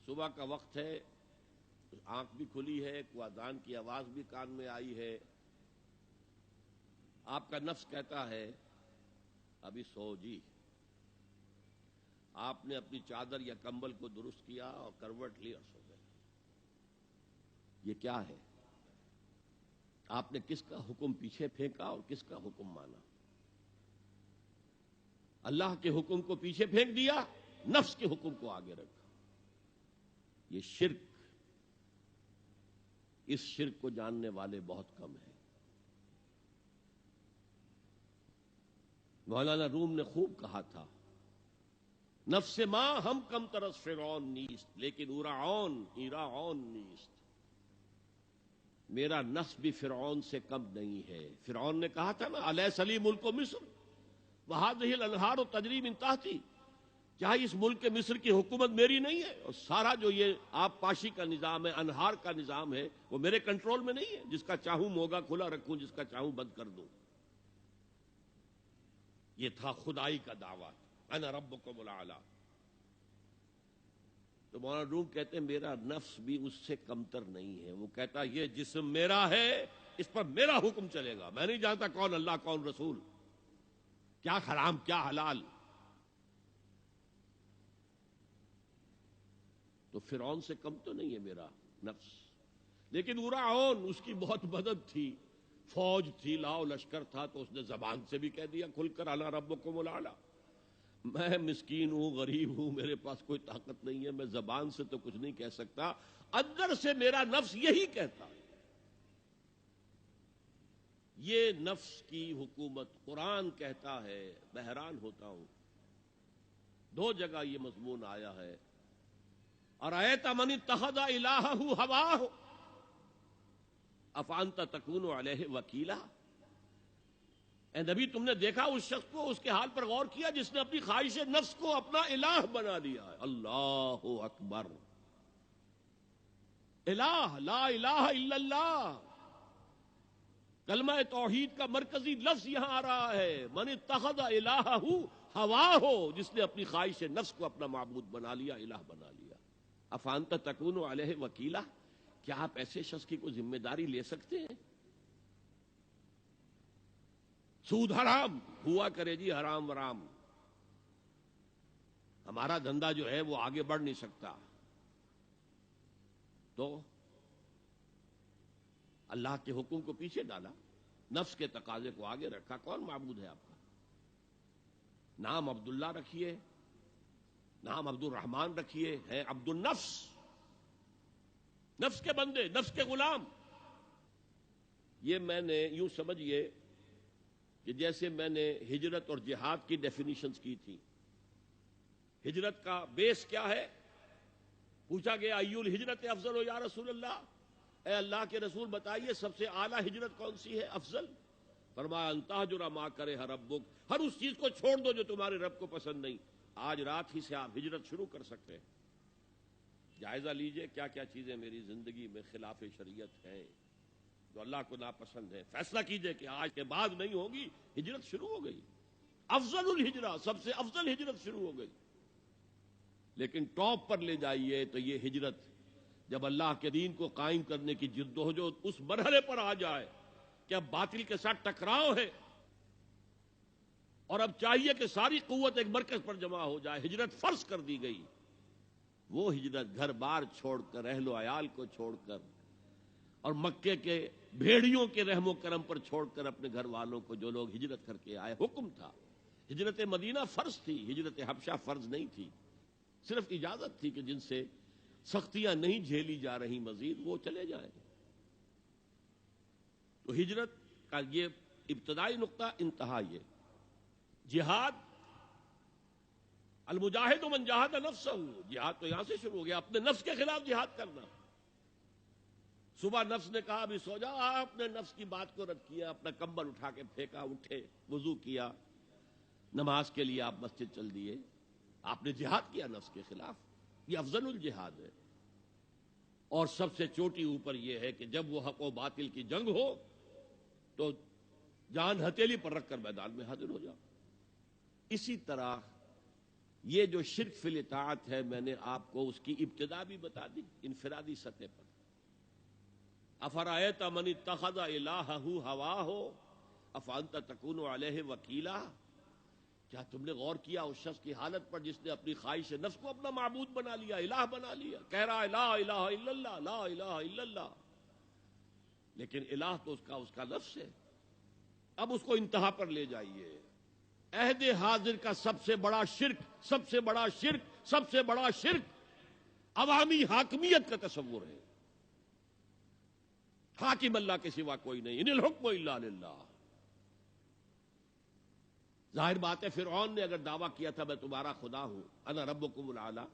صبح کا وقت ہے، آنکھ بھی کھلی ہے، کوئی اذان کی آواز بھی کان میں آئی ہے، آپ کا نفس کہتا ہے ابھی سو جی. آپ نے اپنی چادر یا کمبل کو درست کیا اور کروٹ لی اور سو گئے. یہ کیا ہے؟ آپ نے کس کا حکم پیچھے پھینکا اور کس کا حکم مانا؟ اللہ کے حکم کو پیچھے پھینک دیا، نفس کے حکم کو آگے رکھا. یہ شرک، اس شرک کو جاننے والے بہت کم ہیں. مولانا روم نے خوب کہا تھا، نفس ما ہم کم ترس فرعون نیست لیکن ایراعون نیست. میرا نفس بھی فرعون سے کم نہیں ہے. فرعون نے کہا تھا نا الیس لی ملک مصر وہذہ الانہار تجری من تحتی، کیا اس ملک مصر کی حکومت میری نہیں ہے؟ اور سارا جو یہ آب پاشی کا نظام ہے، انہار کا نظام ہے، وہ میرے کنٹرول میں نہیں ہے؟ جس کا چاہوں موگا کھلا رکھوں، جس کا چاہوں بند کر دوں. یہ تھا خدائی کا دعویٰ، انا ربکم الاعلی. تو مولانا روم کہتے ہیں میرا نفس بھی اس سے کمتر نہیں ہے. وہ کہتا یہ جسم میرا ہے، اس پر میرا حکم چلے گا. میں نہیں جانتا کون اللہ کون رسول، کیا حرام کیا حلال. تو فرعون سے کم تو نہیں ہے میرا نفس. لیکن اراعون، اس کی بہت مدد تھی، فوج تھی، لاؤ لشکر تھا، تو اس نے زبان سے بھی کہہ دیا کھل کر انا ربکم الاعلی. میں مسکین ہوں، غریب ہوں، میرے پاس کوئی طاقت نہیں ہے، میں زبان سے تو کچھ نہیں کہہ سکتا، اندر سے میرا نفس یہی کہتا ہے. یہ نفس کی حکومت قرآن کہتا ہے. میں حیران ہوتا ہوں، 2 جگہ یہ مضمون آیا ہے. ارأیت من اتخذ الہہ ہواہ افانت تکون علیہ وکیلا. اے نبی تم نے دیکھا اس شخص کو، اس کے حال پر غور کیا جس نے اپنی خواہش نفس کو اپنا الہ بنا لیا ہے. اللہ اکبر. الہ، لا الہ الا اللہ، کلمہ توحید کا مرکزی لفظ یہاں آ رہا ہے. من اتخذ الہہ ہواہ، جس نے اپنی خواہش نفس کو اپنا معبود بنا لیا، الہ بنا لیا. افانت تکون علیہ وکیلا، کیا آپ ایسے شخص کی کوئی ذمہ داری لے سکتے ہیں؟ سود حرام ہوا کرے جی، حرام ورام، ہمارا دھندا جو ہے وہ آگے بڑھ نہیں سکتا. تو اللہ کے حکم کو پیچھے ڈالا، نفس کے تقاضے کو آگے رکھا. کون معبود ہے آپ کا؟ نام عبداللہ رکھیے، نام عبد الرحمن رکھیے، ہے عبد النفس، نفس کے بندے، نفس کے غلام. یہ میں نے یوں سمجھیے کہ جیسے میں نے ہجرت اور جہاد کی ڈیفینیشنز کی تھی. ہجرت کا بیس کیا ہے؟ پوچھا گیا ای الہجرت افضل ہو یا رسول اللہ، اے اللہ کے رسول بتائیے سب سے اعلیٰ ہجرت کون سی ہے، افضل؟ فرمایا ان تہجر ما کرہ ربک، ہر اس چیز کو چھوڑ دو جو تمہارے رب کو پسند نہیں. آج رات ہی سے آپ ہجرت شروع کر سکتے ہیں. جائزہ لیجئے کیا کیا چیزیں میری زندگی میں خلاف شریعت ہیں جو اللہ کو ناپسند ہے. فیصلہ کیجئے کہ آج کے بعد نہیں ہوگی. ہجرت شروع ہو گئی، افضل الہجرہ، سب سے افضل ہجرت شروع ہو گئی. لیکن ٹاپ پر لے جائیے تو یہ ہجرت جب اللہ کے دین کو قائم کرنے کی جدوجہد اس مرحلے پر آ جائے کہ اب باطل کے ساتھ ٹکراؤ ہے اور اب چاہیے کہ ساری قوت ایک مرکز پر جمع ہو جائے، ہجرت فرض کر دی گئی. وہ ہجرت گھر بار چھوڑ کر، اہل و عیال کو چھوڑ کر، اور مکے کے بھیڑیوں کے رحم و کرم پر چھوڑ کر اپنے گھر والوں کو، جو لوگ ہجرت کر کے آئے. حکم تھا، ہجرت مدینہ فرض تھی، ہجرت حبشہ فرض نہیں تھی. صرف اجازت تھی کہ جن سے سختیاں نہیں جھیلی جا رہی مزید وہ چلے جائیں. تو ہجرت کا یہ ابتدائی نقطہ، انتہا یہ. جہاد، المجاہد من جاہد نفسہ، جہاد تو یہاں سے شروع ہو گیا، اپنے نفس کے خلاف جہاد کرنا. صبح نفس نے کہا ابھی سو جاؤ، آپ نے نفس کی بات کو رد کیا، اپنا کمبل اٹھا کے پھینکا، اٹھے، وضو کیا، نماز کے لیے آپ مسجد چل دیے. آپ نے جہاد کیا نفس کے خلاف. یہ افضل الجہاد ہے. اور سب سے چوٹی اوپر یہ ہے کہ جب وہ حق و باطل کی جنگ ہو تو جان ہتھیلی پر رکھ کر میدان میں حاضر ہو جاؤ. اسی طرح یہ جو شرک فی الاطاعت ہے میں نے آپ کو اس کی ابتدا بھی بتا دی انفرادی سطح پر. افرأیت من اتخذ الہہ ہواہ افانت تکون علیہ وکیلا. کیا تم نے غور کیا اس شخص کی حالت پر جس نے اپنی خواہش نفس کو اپنا معبود بنا لیا, الہ بنا لیا, کہہ رہا ہے لا الہ الا اللہ لا الہ الا اللہ, لیکن الہ تو اس کا لفظ ہے. اب اس کو انتہا پر لے جائیے. عہد حاضر کا سب سے بڑا شرک عوامی حاکمیت کا تصور ہے. حاکم اللہ کے سوا کوئی نہیں, ان الحکم الا للہ. ظاہر بات ہے فرعون نے اگر دعویٰ کیا تھا میں تمہارا خدا ہوں, انا ربکم الاعلی,